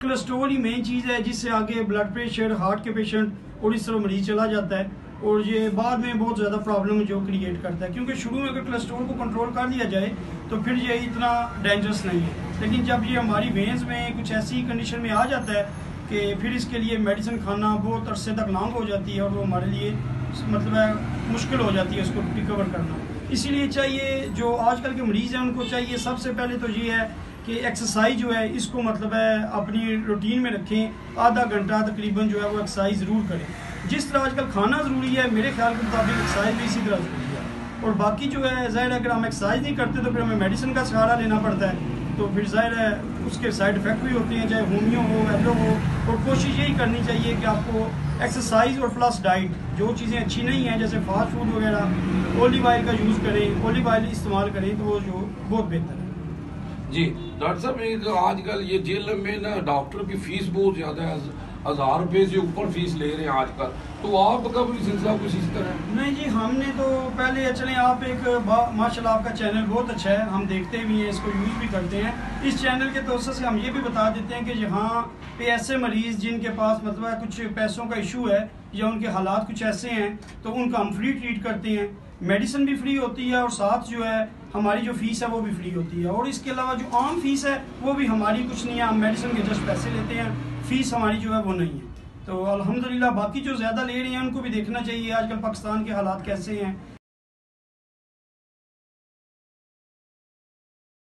Cholesterol ही main चीज़ है जिससे आगे ब्लड प्रेशर, हार्ट के पेशेंट और इस तरह मरीज चला जाता है, और ये बाद में बहुत ज़्यादा प्रॉब्लम जो क्रिएट करता है, क्योंकि शुरू में अगर कोलेस्ट्रॉल को कंट्रोल कर लिया जाए तो फिर ये इतना डेंजरस नहीं है। लेकिन जब ये हमारी वेंस में कुछ ऐसी कंडीशन में आ जाता है कि फिर इसके लिए मेडिसिन खाना बहुत अरसे तक लॉन्ग हो जाती है, और वो हमारे लिए मतलब है मुश्किल हो जाती है उसको रिकवर करना। इसीलिए चाहिए जो आजकल के मरीज़ हैं उनको चाहिए सबसे पहले तो ये है कि एक्सरसाइज जो है इसको मतलब है अपनी रूटीन में रखें। आधा घंटा तकरीबन जो है वो एक्सरसाइज ज़रूर करें। जिस तरह आजकल खाना ज़रूरी है, मेरे ख्याल के मुताबिक एक्सरसाइज भी इसी तरह ज़रूरी है। और बाकी जो है ज़ाहिर है अगर हम एक्सरसाइज नहीं करते तो फिर हमें मेडिसिन का सहारा लेना पड़ता है, तो फिर ज़ाहिर है उसके साइड इफ़ेक्ट भी होते हैं, चाहे होमियो हो एलो हो। और कोशिश यही करनी चाहिए कि आपको एक्सरसाइज और प्लस डाइट, जो चीज़ें अच्छी नहीं हैं जैसे फास्ट फूड वगैरह, ऑलिव ऑयल का यूज़ करें, ऑलिव ऑयल इस्तेमाल करें तो वो जो बहुत बेहतर है। जी डॉक्टर साहब, एक आजकल ये जेल में ना डॉक्टर की फीस बहुत ज़्यादा है, 1000 रुपये से ऊपर फीस ले रहे हैं आजकल, तो आपका भी सिलसिला कुछ इस तरह? नहीं जी, हमने तो पहले चलें आप एक माशाल्लाह आपका चैनल बहुत अच्छा है, हम देखते भी हैं, इसको यूज़ भी करते हैं। इस चैनल के तौर से हम ये भी बता देते हैं कि जहाँ पे ऐसे मरीज़ जिनके पास मतलब है कुछ पैसों का इशू है या उनके हालात कुछ ऐसे हैं तो उनका हम फ्री ट्रीट करते हैं, मेडिसिन भी फ्री होती है और साथ जो है हमारी जो फ़ीस है वो भी फ्री होती है। और इसके अलावा जो आम फीस है वो भी हमारी कुछ नहीं है, हम मेडिसिन के जस्ट पैसे लेते हैं, फ़ीस हमारी जो है वो नहीं है। तो अल्हम्दुलिल्लाह बाकी जो ज़्यादा ले रहे हैं उनको भी देखना चाहिए आजकल पाकिस्तान के हालात कैसे हैं।